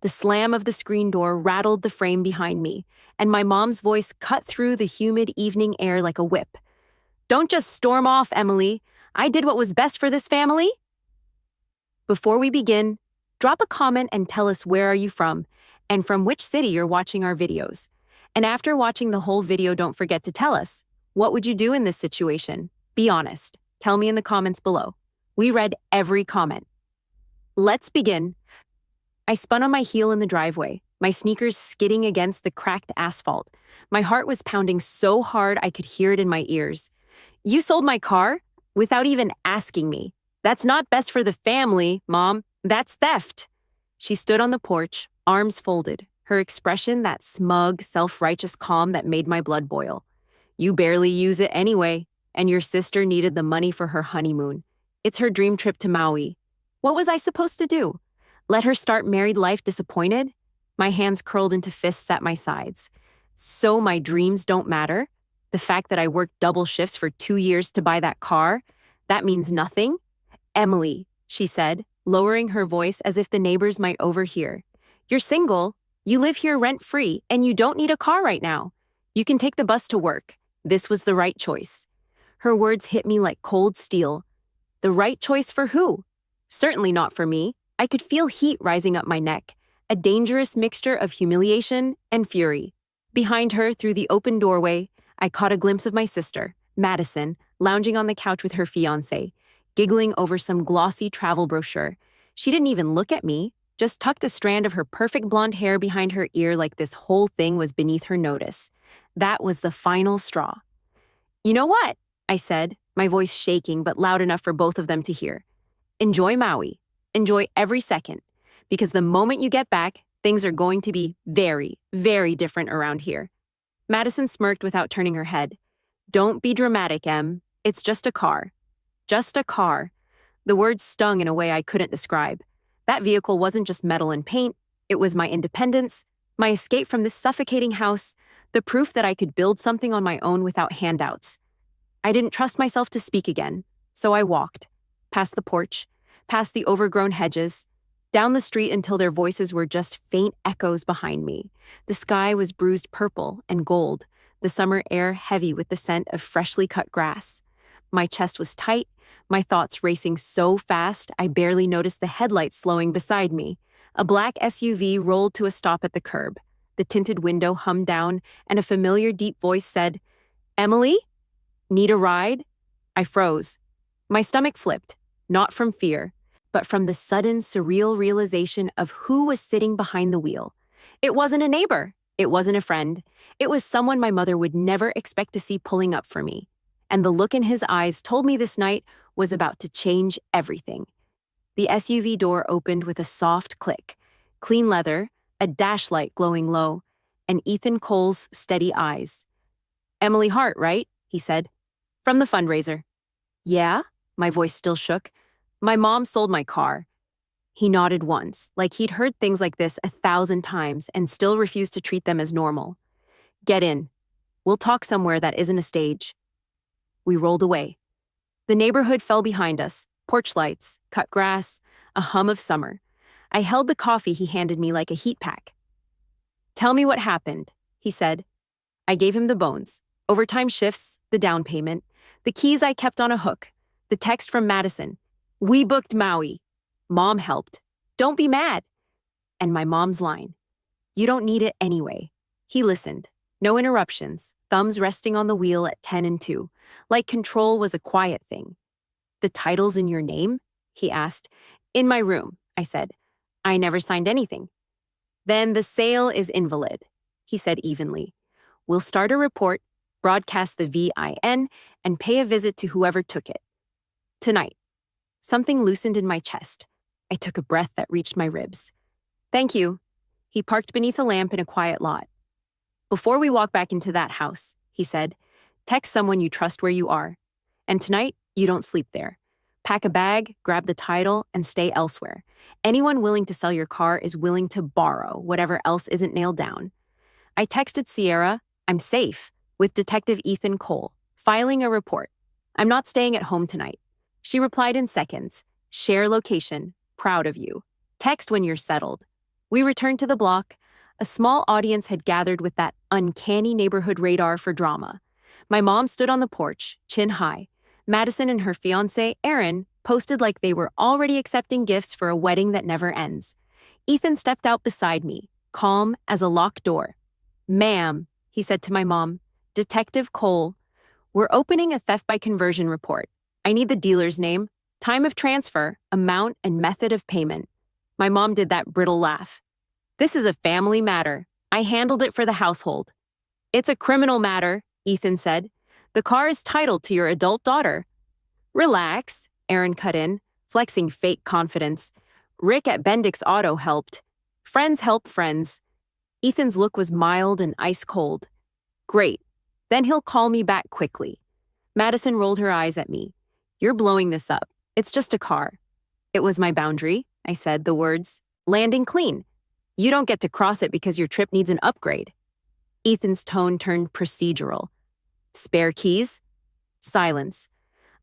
The slam of the screen door rattled the frame behind me, and my mom's voice cut through the humid evening air like a whip. Don't just storm off, Emily. I did what was best for this family. Before we begin, drop a comment and tell us where are you from and from which city you're watching our videos. And after watching the whole video, don't forget to tell us, what would you do in this situation? Be honest. Tell me in the comments below. We read every comment. Let's begin. I spun on my heel in the driveway, my sneakers skidding against the cracked asphalt. My heart was pounding so hard I could hear it in my ears. You sold my car? Without even asking me. That's not best for the family, Mom. That's theft. She stood on the porch, arms folded, her expression that smug, self-righteous calm that made my blood boil. You barely use it anyway, and your sister needed the money for her honeymoon. It's her dream trip to Maui. What was I supposed to do? Let her start married life disappointed? My hands curled into fists at my sides. So my dreams don't matter? The fact that I worked double shifts for 2 years to buy that car? That means nothing? Emily, she said, lowering her voice as if the neighbors might overhear. You're single, you live here rent-free, and you don't need a car right now. You can take the bus to work. This was the right choice. Her words hit me like cold steel. The right choice for who? Certainly not for me. I could feel heat rising up my neck, a dangerous mixture of humiliation and fury. Behind her, through the open doorway, I caught a glimpse of my sister, Madison, lounging on the couch with her fiancé, giggling over some glossy travel brochure. She didn't even look at me, just tucked a strand of her perfect blonde hair behind her ear like this whole thing was beneath her notice. That was the final straw. You know what? I said, my voice shaking but loud enough for both of them to hear. Enjoy Maui. Enjoy every second. Because the moment you get back, things are going to be very, very different around here. Madison smirked without turning her head. Don't be dramatic, Em. It's just a car. Just a car. The words stung in a way I couldn't describe. That vehicle wasn't just metal and paint. It was my independence, my escape from this suffocating house, the proof that I could build something on my own without handouts. I didn't trust myself to speak again, so I walked. Past the porch, past the overgrown hedges, down the street until their voices were just faint echoes behind me. The sky was bruised purple and gold, the summer air heavy with the scent of freshly cut grass. My chest was tight, my thoughts racing so fast I barely noticed the headlights slowing beside me. A black SUV rolled to a stop at the curb. The tinted window hummed down, and a familiar deep voice said, Emily? Need a ride? I froze. My stomach flipped, not from fear, but from the sudden, surreal realization of who was sitting behind the wheel. It wasn't a neighbor. It wasn't a friend. It was someone my mother would never expect to see pulling up for me. And the look in his eyes told me this night was about to change everything. The SUV door opened with a soft click. Clean leather, a dash light glowing low, and Ethan Cole's steady eyes. Emily Hart, right? He said. From the fundraiser. Yeah? My voice still shook. My mom sold my car. He nodded once, like he'd heard things like this 1,000 times and still refused to treat them as normal. Get in. We'll talk somewhere that isn't a stage. We rolled away. The neighborhood fell behind us, porch lights, cut grass, a hum of summer. I held the coffee he handed me like a heat pack. Tell me what happened, he said. I gave him the bones. Overtime shifts, the down payment, the keys I kept on a hook, the text from Madison. We booked Maui. Mom helped. Don't be mad. And my mom's line. You don't need it anyway. He listened. No interruptions, thumbs resting on the wheel at 10 and 2, like control was a quiet thing. The title's in your name? He asked. In my room, I said. I never signed anything. Then the sale is invalid, he said evenly. We'll start a report, broadcast the VIN, and pay a visit to whoever took it. Tonight. Something loosened in my chest. I took a breath that reached my ribs. Thank you. He parked beneath a lamp in a quiet lot. Before we walk back into that house, he said, text someone you trust where you are. And tonight, you don't sleep there. Pack a bag, grab the title, and stay elsewhere. Anyone willing to sell your car is willing to borrow whatever else isn't nailed down. I texted Sierra, I'm safe, with Detective Ethan Cole, filing a report. I'm not staying at home tonight. She replied in seconds, share location, proud of you. Text when you're settled. We returned to the block. A small audience had gathered with that uncanny neighborhood radar for drama. My mom stood on the porch, chin high. Madison and her fiancé, Aaron, posted like they were already accepting gifts for a wedding that never ends. Ethan stepped out beside me, calm as a locked door. "Ma'am," he said to my mom, "Detective Cole, we're opening a theft by conversion report. I need the dealer's name, time of transfer, amount, and method of payment." My mom did that brittle laugh. "This is a family matter. I handled it for the household." "It's a criminal matter," Ethan said. "The car is titled to your adult daughter." "Relax," Aaron cut in, flexing fake confidence. "Rick at Bendix Auto helped. Friends help friends." Ethan's look was mild and ice cold. "Great. Then he'll call me back quickly." Madison rolled her eyes at me. "You're blowing this up. It's just a car." "It was my boundary," I said, the words landing clean. "You don't get to cross it because your trip needs an upgrade." Ethan's tone turned procedural. "Spare keys?" Silence.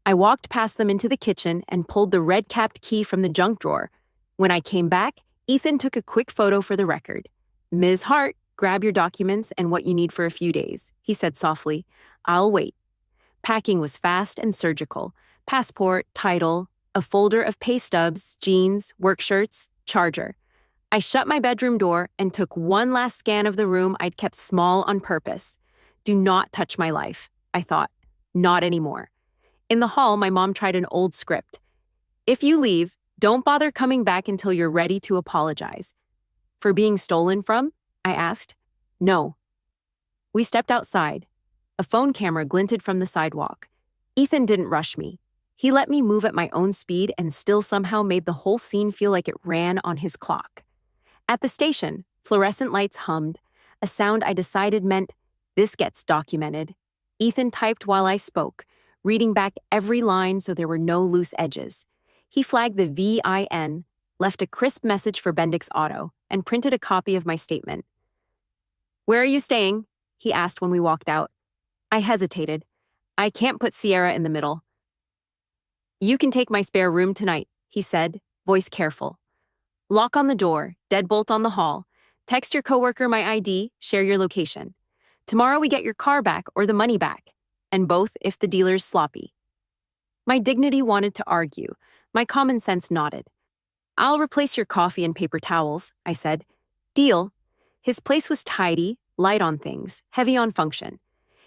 I walked past them into the kitchen and pulled the red-capped key from the junk drawer. When I came back, Ethan took a quick photo for the record. "Ms. Hart, grab your documents and what you need for a few days," he said softly. "I'll wait." Packing was fast and surgical. Passport, title, a folder of pay stubs, jeans, work shirts, charger. I shut my bedroom door and took one last scan of the room I'd kept small on purpose. Do not touch my life, I thought. Not anymore. In the hall, my mom tried an old script. "If you leave, don't bother coming back until you're ready to apologize." "For being stolen from?" I asked. "No." We stepped outside. A phone camera glinted from the sidewalk. Ethan didn't rush me. He let me move at my own speed and still somehow made the whole scene feel like it ran on his clock. At the station, fluorescent lights hummed, a sound I decided meant, "This gets documented." Ethan typed while I spoke, reading back every line so there were no loose edges. He flagged the VIN, left a crisp message for Bendix Auto, and printed a copy of my statement. "Where are you staying?" he asked when we walked out. I hesitated. "I can't put Sierra in the middle." "You can take my spare room tonight," he said, voice careful. "Lock on the door, deadbolt on the hall. Text your coworker my ID, share your location. Tomorrow we get your car back or the money back, and both if the dealer's sloppy." My dignity wanted to argue. My common sense nodded. "I'll replace your coffee and paper towels," I said. "Deal." His place was tidy, light on things, heavy on function.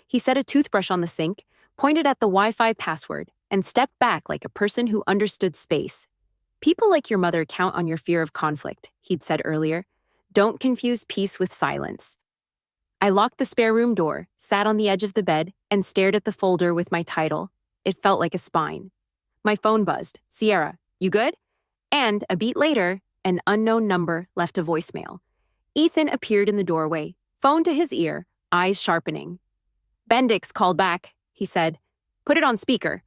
He set a toothbrush on the sink, pointed at the Wi-Fi password, and stepped back like a person who understood space. "People like your mother count on your fear of conflict," he'd said earlier. "Don't confuse peace with silence." I locked the spare room door, sat on the edge of the bed, and stared at the folder with my title. It felt like a spine. My phone buzzed. "Sierra, you good?" And, a beat later, an unknown number left a voicemail. Ethan appeared in the doorway, phone to his ear, eyes sharpening. "Bendix called back," he said. "Put it on speaker."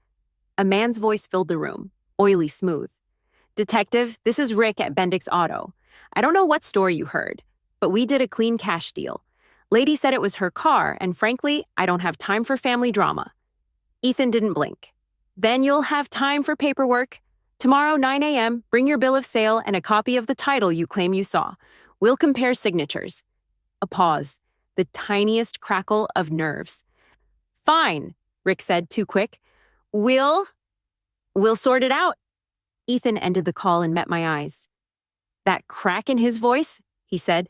A man's voice filled the room, oily smooth. "Detective, this is Rick at Bendix Auto. I don't know what story you heard, but we did a clean cash deal. Lady said it was her car, and frankly, I don't have time for family drama." Ethan didn't blink. "Then you'll have time for paperwork. Tomorrow, 9 a.m., bring your bill of sale and a copy of the title you claim you saw. We'll compare signatures." A pause, the tiniest crackle of nerves. "Fine," Rick said, too quick. We'll sort it out." Ethan ended the call and met my eyes. "That crack in his voice?" he said.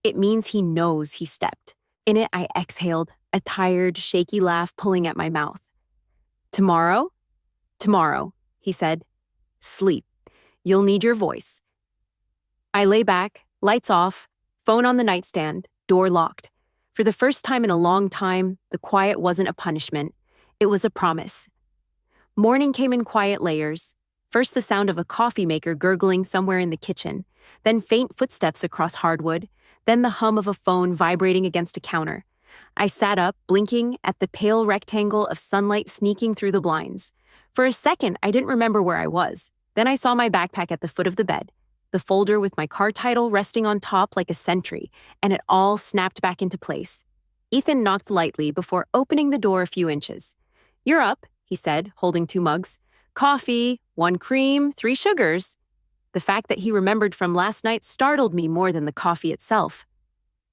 "It means he knows he stepped." In it, I exhaled, a tired, shaky laugh pulling at my mouth. "Tomorrow?" "Tomorrow," he said. "Sleep. You'll need your voice." I lay back, lights off, phone on the nightstand, door locked. For the first time in a long time, the quiet wasn't a punishment. It was a promise. Morning came in quiet layers. First the sound of a coffee maker gurgling somewhere in the kitchen, then faint footsteps across hardwood, then the hum of a phone vibrating against a counter. I sat up, blinking at the pale rectangle of sunlight sneaking through the blinds. For a second, I didn't remember where I was. Then I saw my backpack at the foot of the bed, the folder with my car title resting on top like a sentry, and it all snapped back into place. Ethan knocked lightly before opening the door a few inches. "You're up," he said, holding 2 mugs. "Coffee, 1 cream, 3 sugars." The The fact that he remembered from last night startled me more than the coffee itself.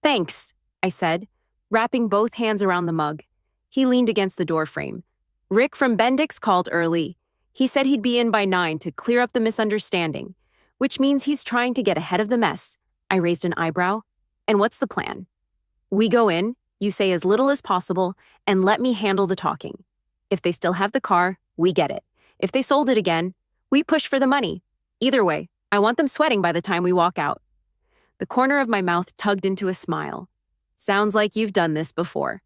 "Thanks," I said, wrapping both hands around the mug. He leaned against the doorframe. "Rick from Bendix called early. He said he'd be in by 9 to clear up the misunderstanding, which means he's trying to get ahead of the mess." I raised an eyebrow. "And what's the plan?" "We go in, you say as little as possible, and let me handle the talking. If they still have the car, we get it. If they sold it again, we push for the money. Either way, I want them sweating by the time we walk out." The corner of my mouth tugged into a smile. "Sounds like you've done this before."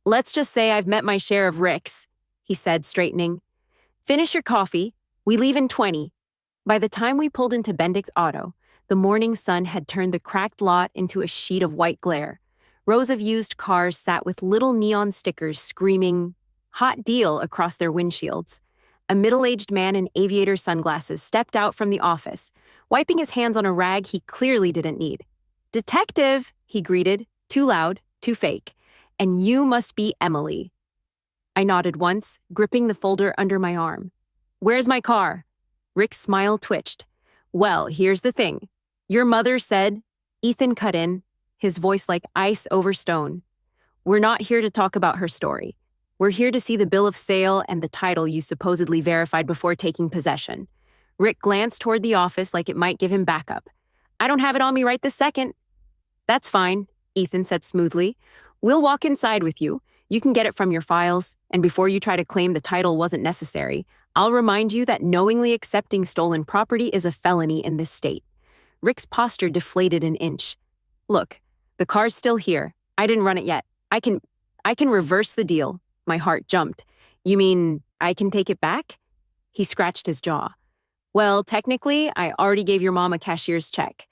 "Let's just say I've met my share of Ricks," he said, straightening. "Finish your coffee. We leave in 20. By the time we pulled into Bendix Auto, the morning sun had turned the cracked lot into a sheet of white glare. Rows of used cars sat with little neon stickers screaming, "Hot deal," across their windshields. A middle-aged man in aviator sunglasses stepped out from the office, wiping his hands on a rag he clearly didn't need. "Detective," he greeted, too loud, too fake. "And you must be Emily." I nodded once, gripping the folder under my arm. "Where's my car?" Rick's smile twitched. "Well, here's the thing. Your mother said—" Ethan cut in, his voice like ice over stone. "We're not here to talk about her story. We're here to see the bill of sale and the title you supposedly verified before taking possession." Rick glanced toward the office like it might give him backup. "I don't have it on me right this second." "That's fine," Ethan said smoothly. "We'll walk inside with you. You can get it from your files, and before you try to claim the title wasn't necessary, I'll remind you that knowingly accepting stolen property is a felony in this state." Rick's posture deflated an inch. "Look, the car's still here. I didn't run it yet. I can reverse the deal." My heart jumped. "You mean I can take it back?" He scratched his jaw. "Well, technically, I already gave your mom a cashier's check."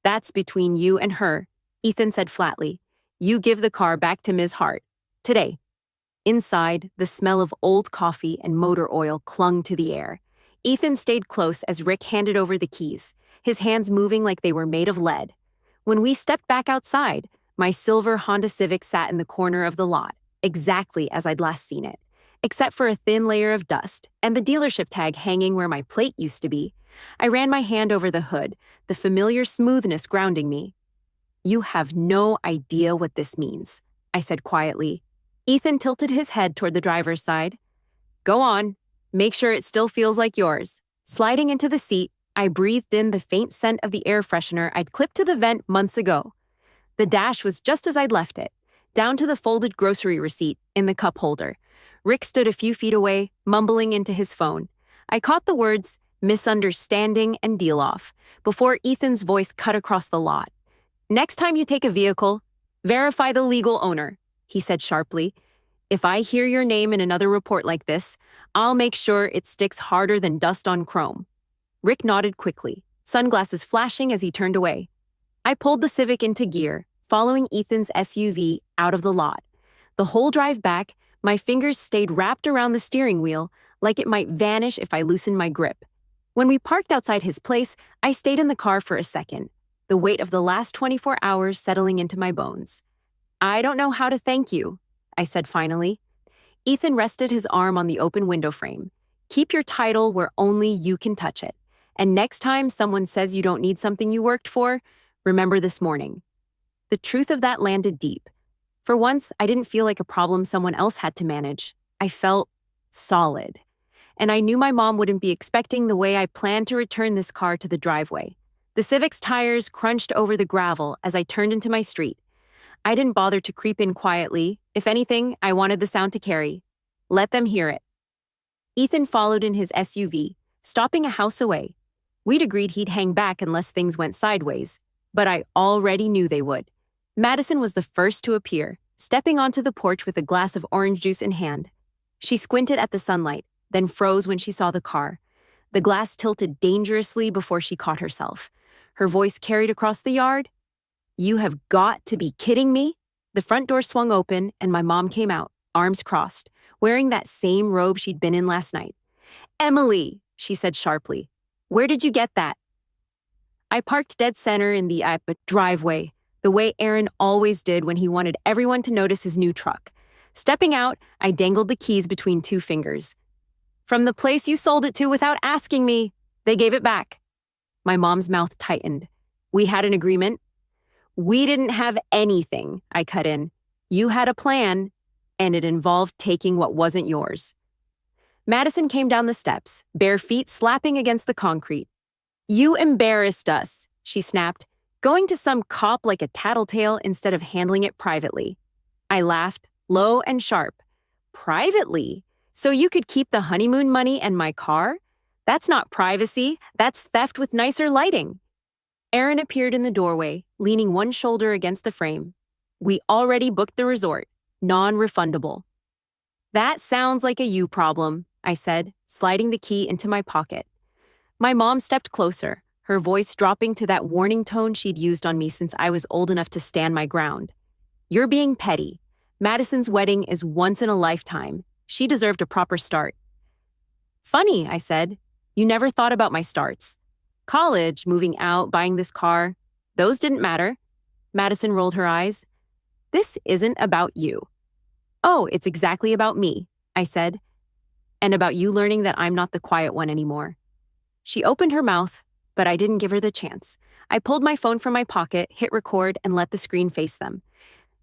"That's between you and her," Ethan said flatly. "You give the car back to Ms. Hart. Today." Inside, the smell of old coffee and motor oil clung to the air. Ethan stayed close as Rick handed over the keys, his hands moving like they were made of lead. When we stepped back outside, my silver Honda Civic sat in the corner of the lot, exactly as I'd last seen it, except for a thin layer of dust and the dealership tag hanging where my plate used to be. I ran my hand over the hood, the familiar smoothness grounding me. "You have no idea what this means," I said quietly. Ethan tilted his head toward the driver's side. "Go on. Make sure it still feels like yours." Sliding into the seat, I breathed in the faint scent of the air freshener I'd clipped to the vent months ago. The dash was just as I'd left it, down to the folded grocery receipt in the cup holder. Rick stood a few feet away, mumbling into his phone. I caught the words, "misunderstanding" and "deal off," before Ethan's voice cut across the lot. "Next time you take a vehicle, verify the legal owner," he said sharply. "If I hear your name in another report like this, I'll make sure it sticks harder than dust on chrome." Rick nodded quickly, sunglasses flashing as he turned away. I pulled the Civic into gear, following Ethan's SUV out of the lot. The whole drive back, my fingers stayed wrapped around the steering wheel like it might vanish if I loosened my grip. When we parked outside his place, I stayed in the car for a second, the weight of the last 24 hours settling into my bones. "I don't know how to thank you," I said finally. Ethan rested his arm on the open window frame. "Keep your title where only you can touch it. And next time someone says you don't need something you worked for, remember this morning." The truth of that landed deep. For once, I didn't feel like a problem someone else had to manage. I felt solid. And I knew my mom wouldn't be expecting the way I planned to return this car to the driveway. The Civic's tires crunched over the gravel as I turned into my street. I didn't bother to creep in quietly. If anything, I wanted the sound to carry. Let them hear it. Ethan followed in his SUV, stopping a house away. We'd agreed he'd hang back unless things went sideways, but I already knew they would. Madison was the first to appear, stepping onto the porch with a glass of orange juice in hand. She squinted at the sunlight, then froze when she saw the car. The glass tilted dangerously before she caught herself. Her voice carried across the yard. "You have got to be kidding me." The front door swung open and my mom came out, arms crossed, wearing that same robe she'd been in last night. "Emily," she said sharply, "where did you get that?" I parked dead center in the driveway, the way Aaron always did when he wanted everyone to notice his new truck. Stepping out, I dangled the keys between two fingers. "From the place you sold it to without asking me. They gave it back." My mom's mouth tightened. We had an agreement. We didn't have anything, I cut in. You had a plan, and it involved taking what wasn't yours. Madison came down the steps, bare feet slapping against the concrete. You embarrassed us, she snapped, going to some cop like a tattletale instead of handling it privately. I laughed, low and sharp. Privately? So you could keep the honeymoon money and my car? That's not privacy, that's theft with nicer lighting. Aaron appeared in the doorway, leaning one shoulder against the frame. We already booked the resort, non-refundable. That sounds like a you problem, I said, sliding the key into my pocket. My mom stepped closer, her voice dropping to that warning tone she'd used on me since I was old enough to stand my ground. You're being petty. Madison's wedding is once in a lifetime. She deserved a proper start. Funny, I said. You never thought about my starts. College, moving out, buying this car, those didn't matter. Madison rolled her eyes. This isn't about you. Oh, it's exactly about me, I said. And about you learning that I'm not the quiet one anymore. She opened her mouth, but I didn't give her the chance. I pulled my phone from my pocket, hit record, and let the screen face them.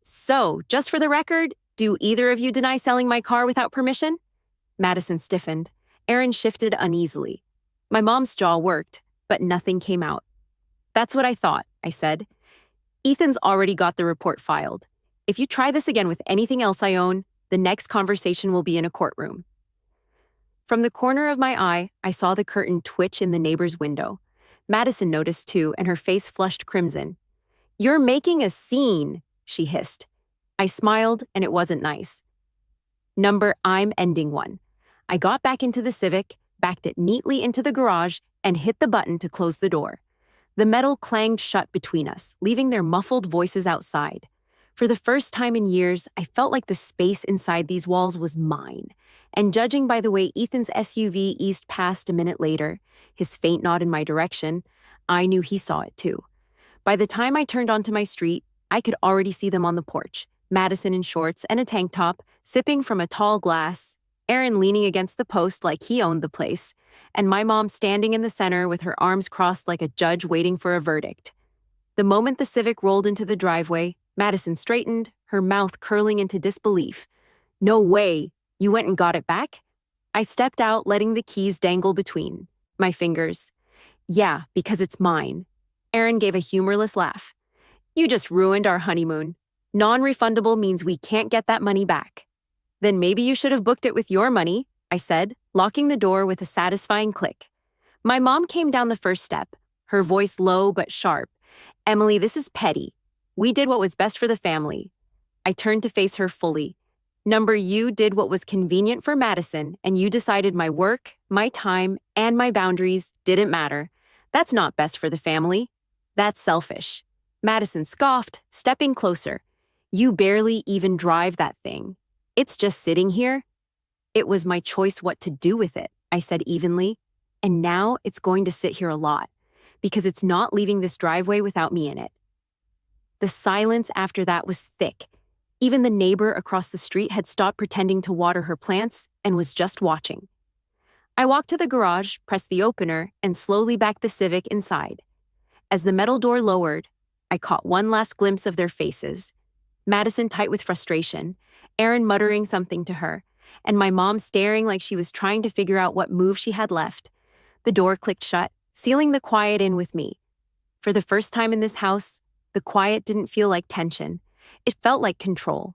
So, just for the record, do either of you deny selling my car without permission? Madison stiffened. Aaron shifted uneasily. My mom's jaw worked, but nothing came out. That's what I thought, I said. Ethan's already got the report filed. If you try this again with anything else I own, the next conversation will be in a courtroom. From the corner of my eye, I saw the curtain twitch in the neighbor's window. Madison noticed too, and her face flushed crimson. You're making a scene, she hissed. I smiled, and it wasn't nice. I'm ending one. I got back into the Civic, backed it neatly into the garage, and hit the button to close the door. The metal clanged shut between us, leaving their muffled voices outside. For the first time in years, I felt like the space inside these walls was mine. And judging by the way Ethan's SUV eased past a minute later, his faint nod in my direction, I knew he saw it too. By the time I turned onto my street, I could already see them on the porch, Madison in shorts and a tank top, sipping from a tall glass, Aaron leaning against the post like he owned the place, and my mom standing in the center with her arms crossed like a judge waiting for a verdict. The moment the Civic rolled into the driveway, Madison straightened, her mouth curling into disbelief. No way! You went and got it back? I stepped out, letting the keys dangle between my fingers. Yeah, because it's mine. Aaron gave a humorless laugh. You just ruined our honeymoon. Non-refundable means we can't get that money back. Then maybe you should have booked it with your money, I said, locking the door with a satisfying click. My mom came down the first step, her voice low but sharp. Emily, this is petty. We did what was best for the family. I turned to face her fully. You did what was convenient for Madison, and you decided my work, my time, and my boundaries didn't matter. That's not best for the family. That's selfish. Madison scoffed, stepping closer. You barely even drive that thing. It's just sitting here. It was my choice what to do with it, I said evenly. And now it's going to sit here a lot, because it's not leaving this driveway without me in it. The silence after that was thick. Even the neighbor across the street had stopped pretending to water her plants and was just watching. I walked to the garage, pressed the opener, and slowly backed the Civic inside. As the metal door lowered, I caught one last glimpse of their faces. Madison tight with frustration, Aaron muttering something to her, and my mom staring like she was trying to figure out what move she had left. The door clicked shut, sealing the quiet in with me. For the first time in this house, the quiet didn't feel like tension. It felt like control.